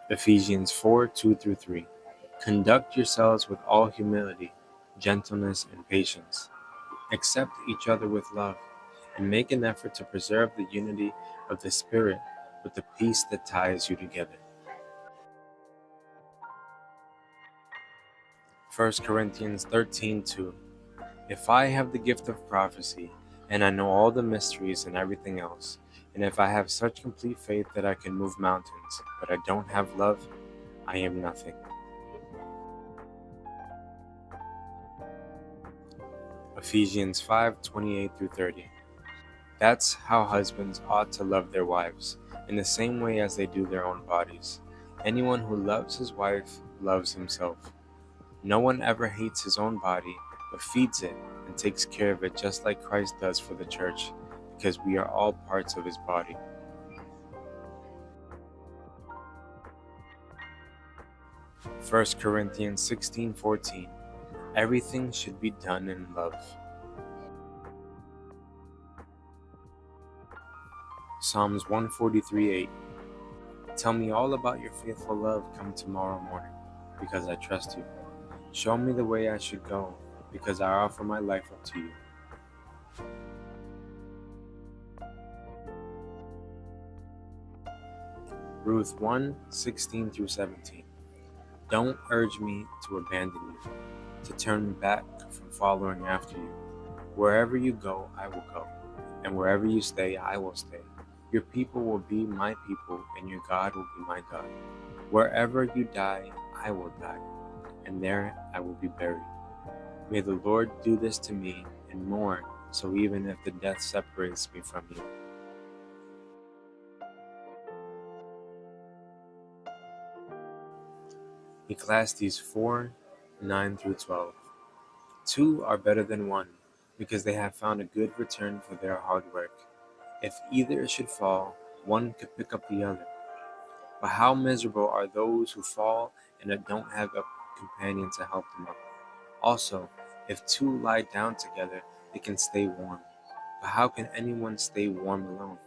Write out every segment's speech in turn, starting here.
Ephesians 4:2-3. Conduct yourselves with all humility, gentleness, and patience. Accept each other with love, and make an effort to preserve the unity of the Spirit with the peace that ties you together. 1 Corinthians 13:2. If I have the gift of prophecy, and I know all the mysteries and everything else, and if I have such complete faith that I can move mountains, but I don't have love, I am nothing. Ephesians 5:28-30. That's how husbands ought to love their wives, in the same way as they do their own bodies. Anyone who loves his wife loves himself. No one ever hates his own body, but feeds it and takes care of it just like Christ does for the church, because we are all parts of his body. 1 Corinthians 16:14. Everything should be done in love. Psalms 143:8. Tell me all about your faithful love come tomorrow morning, because I trust you. Show me the way I should go, because I offer my life up to you. Ruth 1:16-17. Don't urge me to abandon you, to turn back from following after you. Wherever you go, I will go, and wherever you stay, I will stay. Your people will be my people, and your God will be my God. Wherever you die, I will die, and there I will be buried. May the Lord do this to me, and more, so even if the death separates me from you. Ecclesiastes 4:9-12. Two are better than one, because they have found a good return for their hard work. If either should fall, one could pick up the other. But how miserable are those who fall and don't have a companion to help them up. Also, if two lie down together, they can stay warm. But how can anyone stay warm alone?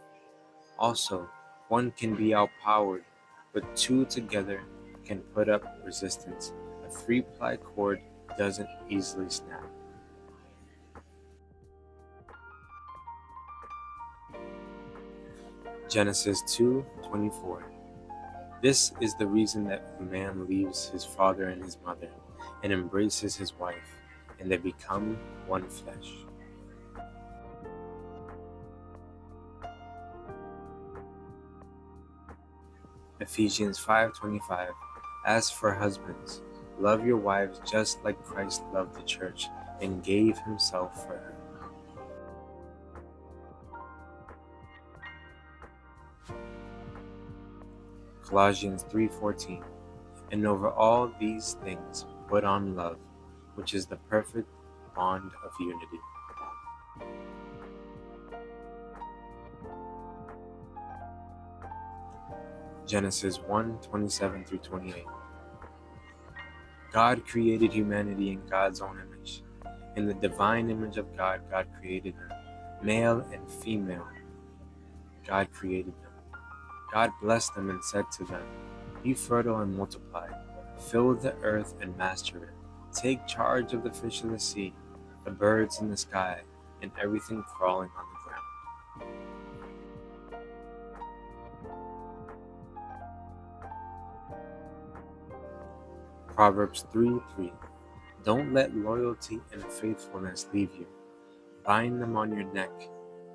Also, one can be outpowered, but two together can put up resistance. A three-ply cord doesn't easily snap. Genesis 2:24. This is the reason that a man leaves his father and his mother and embraces his wife, and they become one flesh. Ephesians 5:25. As for husbands, love your wives just like Christ loved the church and gave himself for her. Colossians 3:14. And over all these things put on love, which is the perfect bond of unity. Genesis 1:27-28. God created humanity in God's own image. In the divine image of God, God created them. Male and female, God created them. God blessed them and said to them, be fertile and multiply, fill the earth and master it. Take charge of the fish of the sea, the birds in the sky, and everything crawling on the ground. Proverbs 3:3. Don't let loyalty and faithfulness leave you. Bind them on your neck,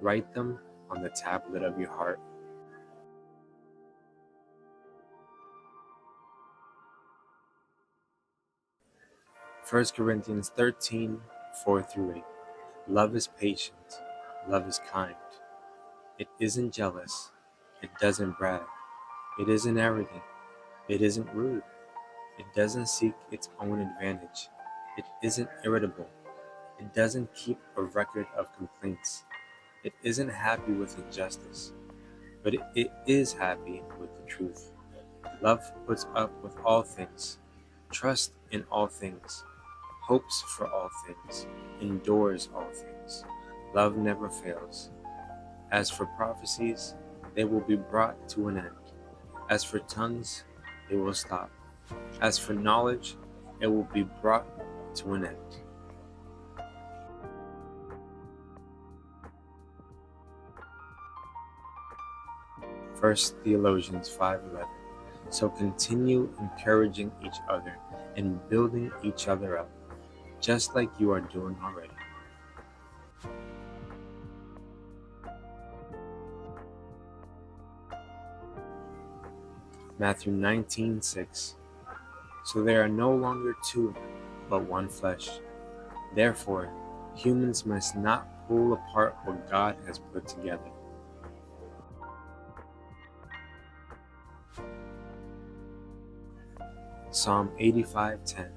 write them on the tablet of your heart. 1 Corinthians 13:4-8. Love is patient. Love is kind. It isn't jealous. It doesn't brag. It isn't arrogant. It isn't rude. It doesn't seek its own advantage. It isn't irritable. It doesn't keep a record of complaints. It isn't happy with injustice, but it is happy with the truth. Love puts up with all things, trusts in all things, hopes for all things, endures all things. Love never fails. As for prophecies, they will be brought to an end. As for tongues, it will stop. As for knowledge, it will be brought to an end. First Thessalonians 5:11. So continue encouraging each other and building each other up, just like you are doing already. Matthew 19:6. So there are no longer two, but one flesh. Therefore, humans must not pull apart what God has put together. Psalm 85:10.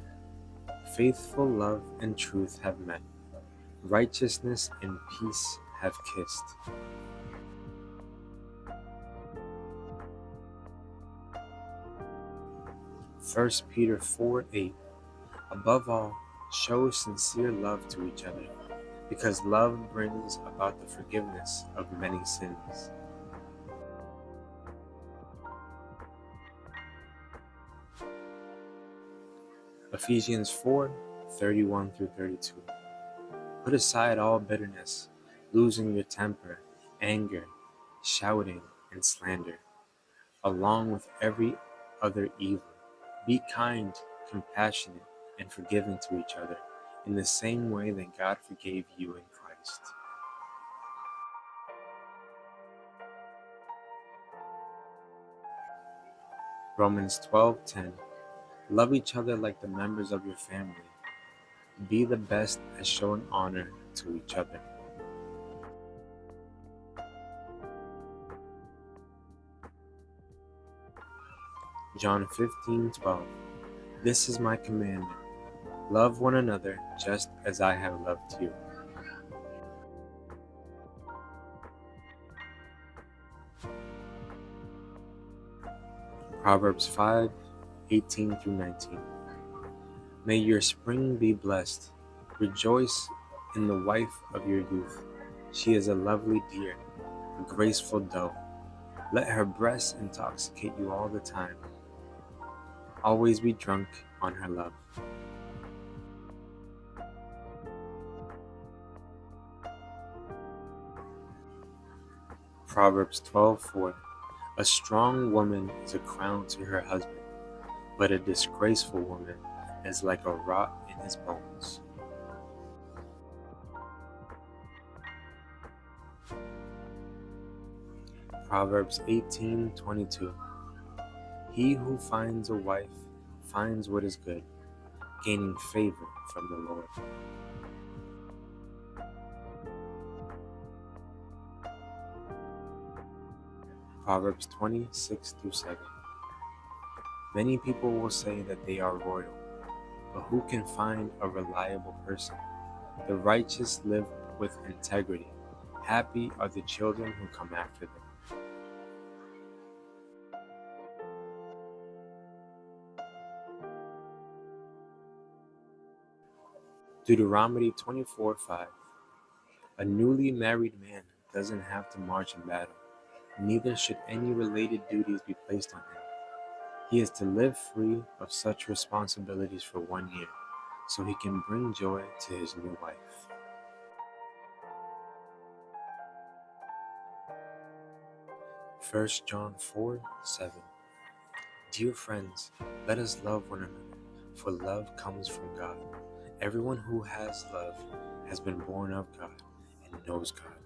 Faithful love and truth have met. Righteousness and peace have kissed. First Peter 4:8. Above all, show sincere love to each other, because love brings about the forgiveness of many sins. Ephesians 4:31-32. Put aside all bitterness, losing your temper, anger, shouting, and slander, along with every other evil. Be kind, compassionate, and forgiving to each other, in the same way that God forgave you in Christ. Romans 12:10. Love each other like the members of your family. Be the best at showing honor to each other. John 15:12. This is my commandment. Love one another just as I have loved you. Proverbs 5:18-19. May your spring be blessed. Rejoice in the wife of your youth. She is a lovely deer, a graceful doe. Let her breasts intoxicate you all the time. Always be drunk on her love. Proverbs 12:4. A strong woman is a crown to her husband, but a disgraceful woman is like a rot in his bones. Proverbs 18:22. He who finds a wife finds what is good, gaining favor from the Lord. Proverbs 26-7. Many people will say that they are royal, but who can find a reliable person? The righteous live with integrity. Happy are the children who come after them. Deuteronomy 24:5. A newly married man doesn't have to march in battle, neither should any related duties be placed on him. He is to live free of such responsibilities for 1 year, so he can bring joy to his new wife. First John 4:7. Dear friends, let us love one another, for love comes from God. Everyone who has love has been born of God and knows God.